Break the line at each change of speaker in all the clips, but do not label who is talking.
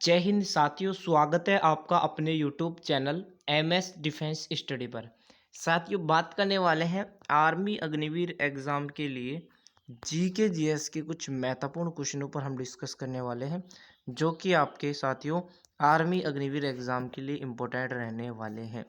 जय हिंद साथियों, स्वागत है आपका अपने YouTube channel MS defence study पर। साथियों, बात करने वाले हैं आर्मी अग्निवीर एग्ज़ाम के लिए जीके जीएस के कुछ महत्वपूर्ण क्वेश्चनों पर हम डिस्कस करने वाले हैं, जो कि आपके साथियों आर्मी अग्निवीर एग्ज़ाम के लिए इम्पोर्टेंट रहने वाले हैं।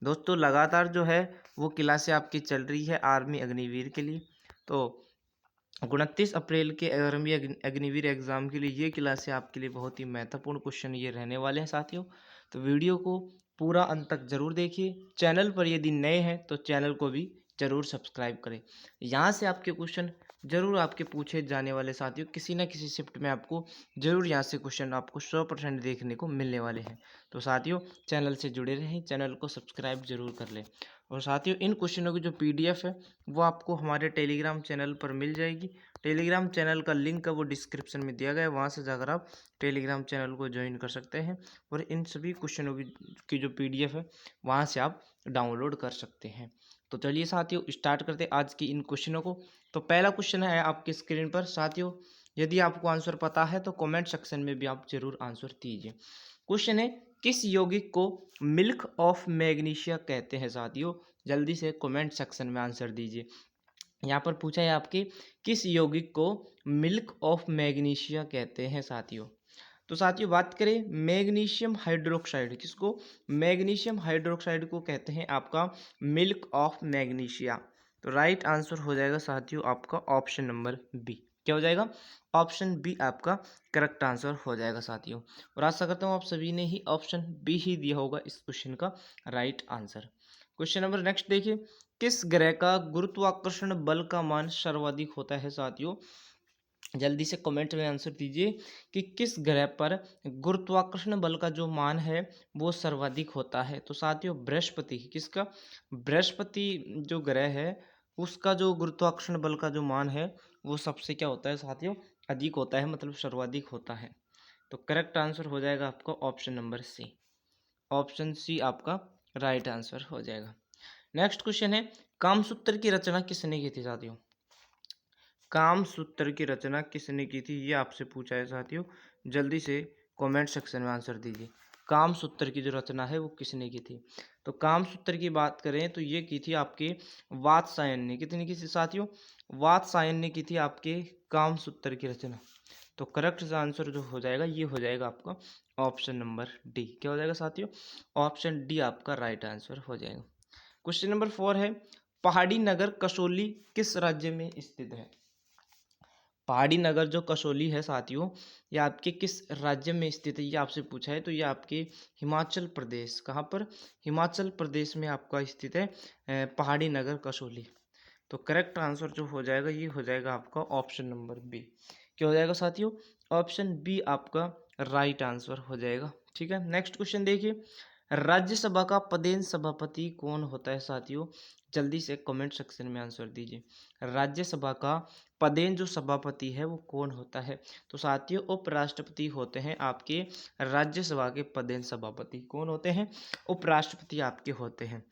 दोस्तों, लगातार जो है वो क्लासें आपकी चल रही है आर्मी अग्निवीर के लिए। तो 29 अप्रैल के आर्मी अग्निवीर एग्ज़ाम के लिए ये क्लासें आपके लिए बहुत ही महत्वपूर्ण क्वेश्चन ये रहने वाले हैं साथियों। तो वीडियो को पूरा अंत तक ज़रूर देखिए। चैनल पर यदि नए हैं तो चैनल को भी ज़रूर सब्सक्राइब करें। यहाँ से आपके क्वेश्चन ज़रूर आपके पूछे जाने वाले साथियों, किसी न किसी शिफ्ट में आपको ज़रूर यहाँ से क्वेश्चन आपको 100% देखने को मिलने वाले हैं। तो साथियों, चैनल से जुड़े रहें, चैनल को सब्सक्राइब ज़रूर कर लें। और साथियों, इन क्वेश्चनों की जो पीडीएफ है वो आपको हमारे टेलीग्राम चैनल पर मिल जाएगी। टेलीग्राम चैनल का लिंक है वो डिस्क्रिप्शन में दिया गया है, वहाँ से जाकर आप टेलीग्राम चैनल को ज्वाइन कर सकते हैं और इन सभी क्वेश्चनों की जो पीडीएफ है वहाँ से आप डाउनलोड कर सकते हैं। तो चलिए साथियों, स्टार्ट करते हैं आज की इन क्वेश्चनों को। तो पहला क्वेश्चन है आपकी स्क्रीन पर साथियों। यदि आपको आंसर पता है तो कमेंट सेक्शन में भी आप जरूर आंसर दीजिए। क्वेश्चन है, किस यौगिक को मिल्क ऑफ मैग्नीशिया कहते हैं साथियों? जल्दी से कमेंट सेक्शन में आंसर दीजिए। यहाँ पर पूछा है आपके, किस यौगिक को मिल्क ऑफ मैग्नीशिया कहते हैं साथियों? तो साथियों, बात करें मैग्नीशियम हाइड्रोक्साइड, किसको? मैग्नीशियम हाइड्रोक्साइड को कहते हैं आपका मिल्क ऑफ मैग्नीशिया। तो राइट आंसर हो जाएगा साथियों आपका ऑप्शन नंबर बी। क्या हो जाएगा? ऑप्शन बी आपका करेक्ट आंसर हो जाएगा साथियों। और आशा करता हूँ आप सभी ने ही ऑप्शन बी ही दिया होगा इस क्वेश्चन का right answer. Question number next देखिए, किस ग्रह का गुरुत्वाकर्षण बल का मान सर्वाधिक होता है साथियों? जल्दी से कमेंट में आंसर दीजिए कि किस ग्रह पर गुरुत्वाकर्षण बल का जो मान है वो सर्वाधिक होता है। तो साथियों, बृहस्पति। किसका? बृहस्पति जो ग्रह है उसका जो गुरुत्वाकर्षण बल का जो मान है वो सबसे क्या होता है साथियों? अधिक होता है, मतलब सर्वाधिक होता है। तो करेक्ट आंसर हो जाएगा आपका option number C. Option C आपका राइट आंसर हो जाएगा। नेक्स्ट क्वेश्चन है, कामसूत्र की रचना किसने की थी साथियों? कामसूत्र की रचना किसने की थी, ये आपसे पूछा है साथियों। जल्दी से कमेंट सेक्शन में आंसर दीजिए। कामसूत्र की जो रचना है वो किसने की थी? तो कामसूत्र की बात करें तो ये की थी आपके वात्स्यायन ने। कितनी की थी साथियों? वात्स्यायन ने की थी आपके कामसूत्र की रचना। तो करेक्ट आंसर जो हो जाएगा ये हो जाएगा आपका ऑप्शन नंबर डी। क्या हो जाएगा साथियों? ऑप्शन डी आपका राइट आंसर हो जाएगा। क्वेश्चन नंबर 4 है, पहाड़ी नगर कसौली किस राज्य में स्थित है? पहाड़ी नगर जो कसौली है साथियों, ये आपके किस राज्य में स्थित है ये आपसे पूछा है। तो ये आपके हिमाचल प्रदेश, कहाँ पर? हिमाचल प्रदेश में आपका स्थित है पहाड़ी नगर कसौली। तो करेक्ट आंसर जो हो जाएगा ये हो जाएगा आपका ऑप्शन नंबर बी। क्या हो जाएगा साथियों? ऑप्शन बी आपका राइट आंसर हो जाएगा। ठीक है, नेक्स्ट क्वेश्चन देखिए, राज्यसभा का पदेन सभापति कौन होता है साथियों? जल्दी से कमेंट सेक्शन में आंसर दीजिए। राज्यसभा का पदेन जो सभापति है वो कौन होता है? तो साथियों, उपराष्ट्रपति होते हैं आपके राज्यसभा के पदेन सभापति। कौन होते हैं? उपराष्ट्रपति आपके होते हैं।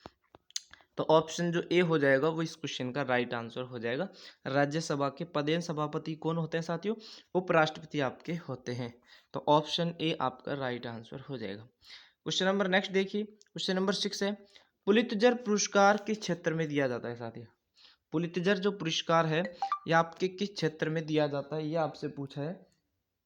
तो ऑप्शन जो ए हो जाएगा वो इस क्वेश्चन का राइट आंसर हो जाएगा। राज्यसभा के पदेन सभापति कौन होते हैं साथियों? उपराष्ट्रपति आपके होते हैं। तो ऑप्शन ए आपका राइट आंसर हो जाएगा। क्वेश्चन नंबर नेक्स्ट देखिए, क्वेश्चन नंबर 6 है, पुलित्जर पुरस्कार किस क्षेत्र में दिया जाता है साथियों? पुलित्जर जो पुरस्कार है ये आपके किस क्षेत्र में दिया जाता है ये आपसे पूछा है।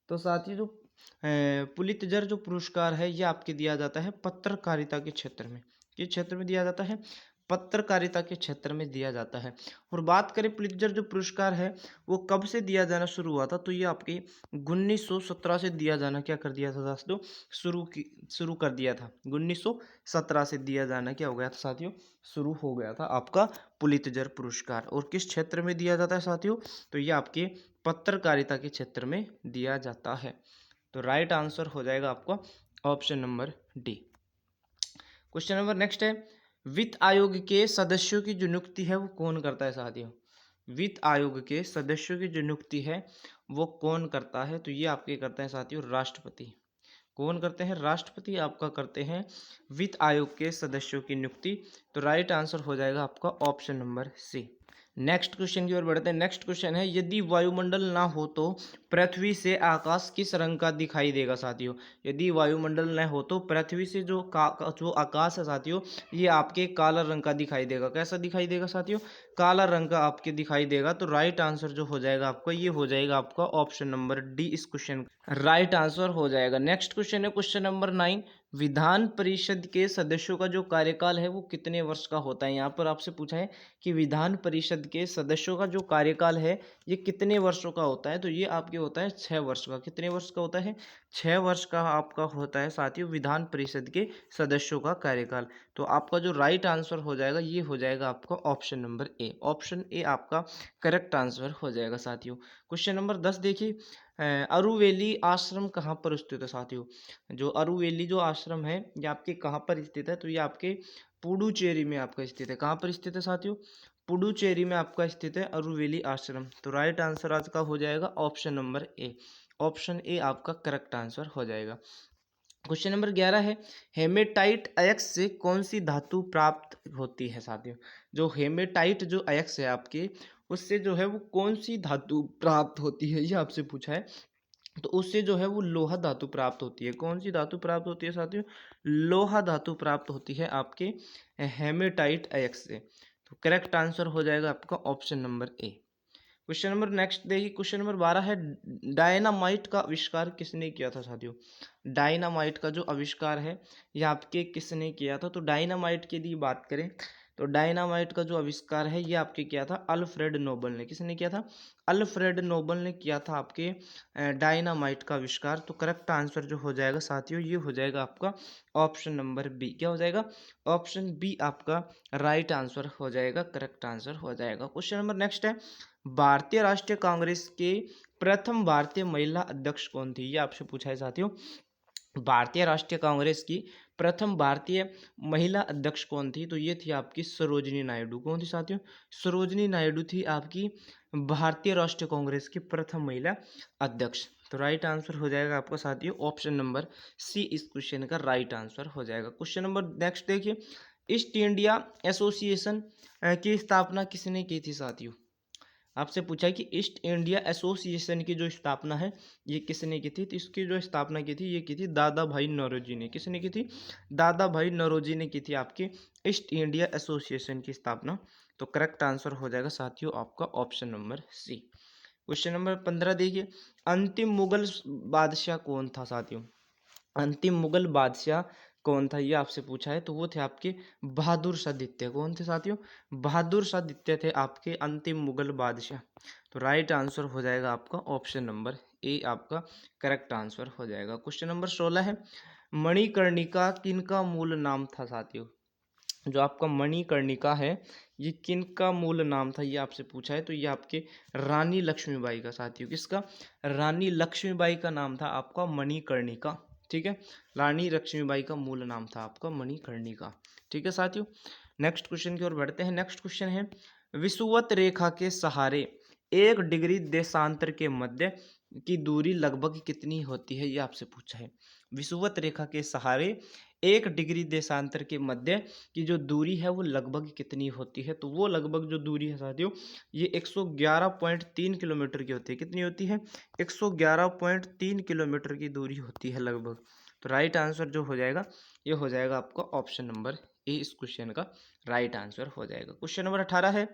तो साथियों, जो पुलित्जर जो पुरस्कार है ये आपके दिया जाता है पत्रकारिता के क्षेत्र में। किस क्षेत्र में दिया जाता है? पत्रकारिता के क्षेत्र में दिया जाता है। और बात करें पुलित्जर जो पुरस्कार है वो कब से दिया जाना शुरू हुआ था? तो ये आपके 1917 से दिया जाना क्या कर दिया था दोस्तों? शुरू कर दिया था। 1917 से दिया जाना क्या हो गया था साथियों? शुरू हो गया था आपका पुलित्जर पुरस्कार। और किस क्षेत्र में दिया जाता है साथियों? तो ये आपके पत्रकारिता के क्षेत्र में दिया जाता है। तो राइट आंसर हो जाएगा आपका option number D. Question number next है, वित्त आयोग के सदस्यों की जो नियुक्ति है वो कौन करता है साथियों? वित्त आयोग के सदस्यों की जो नियुक्ति है वो कौन करता है? तो ये आपके करते हैं साथियों राष्ट्रपति। कौन करते हैं? राष्ट्रपति आपका करते हैं वित्त आयोग के सदस्यों की नियुक्ति। तो राइट आंसर हो जाएगा आपका option number C. Next question की ओर बढ़ते हैं। नेक्स्ट क्वेश्चन है, यदि वायुमंडल ना हो तो पृथ्वी से आकाश किस रंग का दिखाई देगा साथियों। यदि वायुमंडल न हो तो पृथ्वी से जो आकाश है साथियों, ये आपके काला रंग का दिखाई देगा। कैसा दिखाई देगा साथियों? काला रंग का आपके दिखाई देगा। तो राइट आंसर जो हो जाएगा आपका, ये हो जाएगा आपका ऑप्शन नंबर डी इस क्वेश्चन राइट आंसर हो जाएगा। नेक्स्ट क्वेश्चन है क्वेश्चन नंबर 9, विधान परिषद के सदस्यों का जो कार्यकाल है वो कितने वर्ष का होता है। यहाँ पर आपसे पूछा है कि विधान परिषद के सदस्यों का जो कार्यकाल है ये कितने वर्षों का होता है। तो ये आपके होता है 6 वर्ष का। कितने वर्ष का होता है? 6 वर्ष का आपका होता है साथियों विधान परिषद के सदस्यों का कार्यकाल। तो आपका जो राइट आंसर हो जाएगा, ये हो जाएगा आपका option number A. Option A आपका करेक्ट आंसर हो जाएगा साथियों। क्वेश्चन नंबर 10 देखिए, अरुवेली आश्रम कहाँ पर स्थित है साथियों। जो अरुवेली जो आश्रम है ये आपके कहाँ पर स्थित है? तो ये आपके पुडुचेरी में आपका स्थित है। कहाँ पर स्थित है साथियों? पुडुचेरी में आपका स्थित है अरुवेली आश्रम। तो राइट आंसर आज का हो जाएगा option number A. Option A आपका करेक्ट आंसर हो जाएगा। क्वेश्चन नंबर 11 है, हेमेटाइट अयस्क से कौन सी धातु प्राप्त होती है साथियों। जो हेमेटाइट जो अयस्क है आपके, उससे जो है वो कौन सी धातु प्राप्त होती है, ये आपसे पूछा है। तो उससे जो है वो लोहा धातु प्राप्त होती है। कौन सी धातु प्राप्त होती है साथियों? लोहा धातु प्राप्त होती है आपके हेमेटाइट अयस्क से। तो करेक्ट आंसर हो जाएगा आपका option number A. Question number next देखिए, क्वेश्चन नंबर 12 है, डायनामाइट का आविष्कार किसने किया था साथियों। डायनामाइट का जो आविष्कार है ये आपके किसने किया था। तो डायनामाइट की यदि बात करें तो डायनामाइट का जो आविष्कार है ये आपके किया था अल्फ्रेड नोबल ने। किसने किया था? अल्फ्रेड नोबल ने किया था आपके डायनामाइट का आविष्कार। तो करेक्ट आंसर जो हो जाएगा साथियों, ये हो जाएगा आपका ऑप्शन नंबर बी। क्या हो जाएगा? ऑप्शन बी आपका राइट आंसर हो जाएगा, करेक्ट आंसर हो जाएगा। क्वेश्चन नंबर नेक्स्ट है, भारतीय राष्ट्रीय कांग्रेस के प्रथम भारतीय महिला अध्यक्ष कौन थी। ये आपसे पूछा है साथियों। भारतीय राष्ट्रीय कांग्रेस की प्रथम भारतीय महिला अध्यक्ष कौन थी। तो ये थी आपकी सरोजिनी नायडू। कौन थी साथियों? सरोजिनी नायडू थी आपकी भारतीय राष्ट्रीय कांग्रेस की प्रथम महिला अध्यक्ष। तो राइट आंसर हो जाएगा आपका साथियों ऑप्शन नंबर सी इस क्वेश्चन का राइट आंसर हो जाएगा। क्वेश्चन नंबर नेक्स्ट देखिए, ईस्ट इंडिया एसोसिएशन की स्थापना किसने की थी साथियों। आपसे पूछा है कि ईस्ट इंडिया एसोसिएशन की जो स्थापना है ये किसने की थी। तो इसकी जो स्थापना की थी ये की थी दादा भाई नौरोजी ने। किसने की थी? दादा भाई नौरोजी ने की थी आपकी ईस्ट इंडिया एसोसिएशन की स्थापना। तो करेक्ट आंसर हो जाएगा साथियों आपका option number C. Question number 15 देखिए, अंतिम मुगल बादशाह कौन था साथियों। अंतिम मुगल बादशाह कौन था ये आपसे पूछा है। तो वो थे आपके बहादुर शाह द्वितीय। कौन थे साथियों? बहादुर शाह द्वितीय थे आपके अंतिम मुगल बादशाह। तो राइट आंसर हो जाएगा आपका ऑप्शन नंबर ए आपका करेक्ट आंसर हो जाएगा। क्वेश्चन नंबर 16 है, मणिकर्णिका किनका मूल नाम था साथियों। जो आपका मणिकर्णिका है ये किनका मूल नाम था ये आपसे पूछा है। तो ये आपके रानी लक्ष्मीबाई का साथियों। किसका? रानी लक्ष्मीबाई का नाम था आपका मणिकर्णिका। ठीक है, रानी लक्ष्मीबाई का मूल नाम था आपका मणिकर्णिका। ठीक है साथियों, नेक्स्ट क्वेश्चन की ओर बढ़ते हैं। नेक्स्ट क्वेश्चन है, विषुवत रेखा के सहारे 1 डिग्री देशांतर के मध्य की दूरी लगभग कितनी होती है ये आपसे पूछा है। विषुवत रेखा के सहारे 1 डिग्री देशांतर के मध्य की जो दूरी है वो लगभग कितनी होती है। तो वो लगभग जो दूरी है साथियों ये 111.3 किलोमीटर की होती है। कितनी होती है? 111.3 किलोमीटर की दूरी होती है लगभग। तो राइट आंसर जो हो जाएगा ये हो जाएगा आपका ऑप्शन नंबर ए इस क्वेश्चन का राइट आंसर हो जाएगा। क्वेश्चन नंबर 18 है,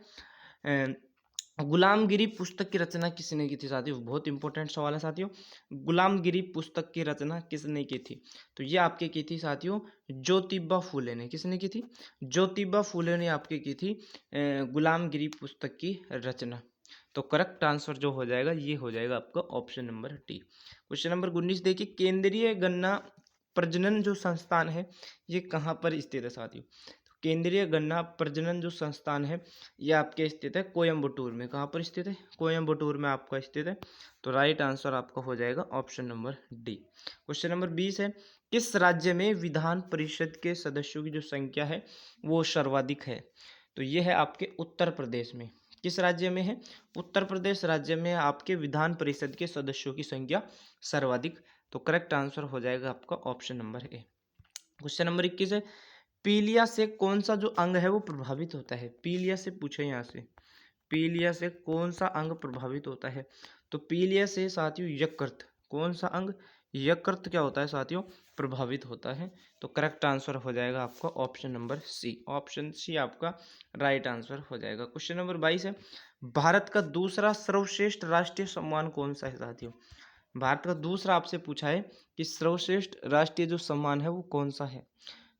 गुलामगिरी पुस्तक की रचना किसने की थी साथियों। बहुत इंपॉर्टेंट सवाल है साथियों। गुलामगिरी पुस्तक की रचना किसने की थी। तो ये आपके की थी साथियों ज्योतिबा फूले ने। किसने की थी? ज्योतिबा फूले ने आपके की थी गुलामगिरी पुस्तक की रचना। तो करेक्ट आंसर जो हो जाएगा ये हो जाएगा आपका option number D. Question number 19 देखिए, केंद्रीय गन्ना प्रजनन जो संस्थान है ये कहाँ पर स्थित है साथियों। केंद्रीय गन्ना प्रजनन जो संस्थान है ये आपके स्थित है कोयम्बटूर में। कहाँ पर स्थित है? कोयम्बटूर में आपका स्थित है। तो राइट आंसर आपका हो जाएगा option number D. Question number 20 है, किस राज्य में विधान परिषद के सदस्यों की जो संख्या है वो सर्वाधिक है। तो ये है आपके उत्तर प्रदेश में। किस राज्य में है? उत्तर प्रदेश राज्य में आपके विधान परिषद के सदस्यों की संख्या सर्वाधिक। तो करेक्ट आंसर हो जाएगा आपका option number A. Question number 21 है, पीलिया से कौन सा जो अंग है वो प्रभावित होता है। पीलिया से पूछे यहाँ से पीलिया से कौन सा अंग प्रभावित होता है? तो पीलिया से साथियों यकृत, कौन सा अंग? यकृत क्या होता है साथियों? प्रभावित होता है। तो करेक्ट आंसर हो जाएगा आपका option number C. Option C आपका राइट आंसर हो जाएगा। क्वेश्चन नंबर 22 है, भारत का दूसरा सर्वश्रेष्ठ राष्ट्रीय सम्मान कौन सा है साथियों? भारत का दूसरा आपसे पूछा है कि सर्वश्रेष्ठ राष्ट्रीय जो सम्मान है वो कौन सा है?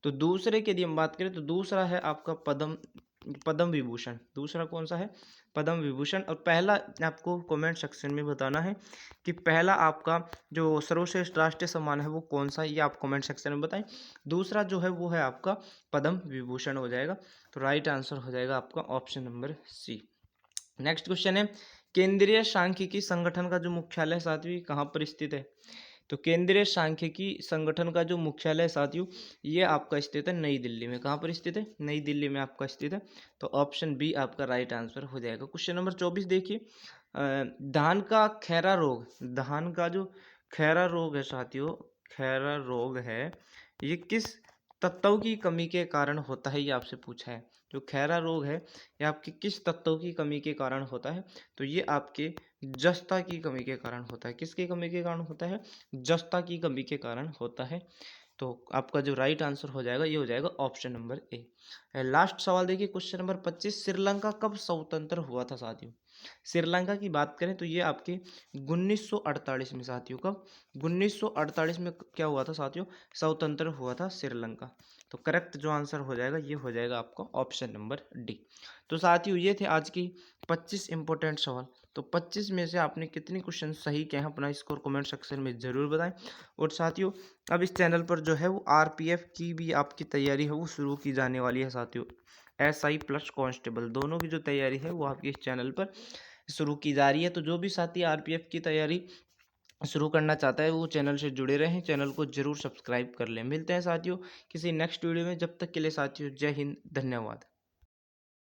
तो दूसरे की यदि हम बात करें तो दूसरा है आपका पद्म पद्म विभूषण। दूसरा कौन सा है? पद्म विभूषण। और पहला आपको कमेंट सेक्शन में बताना है कि पहला आपका जो सर्वश्रेष्ठ राष्ट्रीय सम्मान है वो कौन सा है, ये आप कमेंट सेक्शन में बताएं। दूसरा जो है वो है आपका पद्म विभूषण हो जाएगा। तो राइट आंसर हो जाएगा आपका option number C. Next question है, केंद्रीय सांख्यिकी संगठन का जो मुख्यालय साथियों कहाँ पर स्थित है? तो केंद्रीय सांख्यिकी संगठन का जो मुख्यालय साथियों ये आपका स्थित है नई दिल्ली में। कहाँ पर स्थित है? नई दिल्ली में आपका स्थित है। तो ऑप्शन बी आपका राइट आंसर हो जाएगा। क्वेश्चन नंबर 24 देखिए, धान का खैरा रोग, धान का जो खैरा रोग है साथियों, खैरा रोग है, ये किस तत्व की कमी के कारण होता है? ये आपसे पूछा है। जो खैरा रोग है ये आपके किस तत्व की कमी के कारण होता है? तो ये आपके जस्ता की कमी के कारण होता है। किसकी कमी के कारण होता है? जस्ता की कमी के कारण होता है। तो आपका जो राइट आंसर हो जाएगा ये हो जाएगा ऑप्शन नंबर ए। लास्ट सवाल देखिए, क्वेश्चन नंबर 25, श्रीलंका कब स्वतंत्र हुआ था साथियों? श्रीलंका की बात करें तो ये आपके 1948 में साथियों। कब? 1948 में क्या हुआ था साथियों? स्वतंत्र हुआ था श्रीलंका। तो करेक्ट जो आंसर हो जाएगा ये हो जाएगा आपका ऑप्शन नंबर डी। तो साथियों ये थे आज की 25 इंपॉर्टेंट सवाल। तो 25 में से आपने कितने क्वेश्चन सही किए हैं अपना स्कोर कमेंट सेक्शन में ज़रूर बताएं। और साथियों अब इस चैनल पर जो है वो आरपीएफ की भी आपकी तैयारी है वो शुरू की जाने वाली है साथियों। एसआई प्लस कांस्टेबल दोनों की जो तैयारी है वो आपकी इस चैनल पर शुरू की जा रही है। तो जो भी साथी आरपीएफ की तैयारी शुरू करना चाहता है वो चैनल से जुड़े रहें, चैनल को जरूर सब्सक्राइब कर लें। मिलते हैं साथियों किसी नेक्स्ट वीडियो में, जब तक के लिए साथियों जय हिंद, धन्यवाद।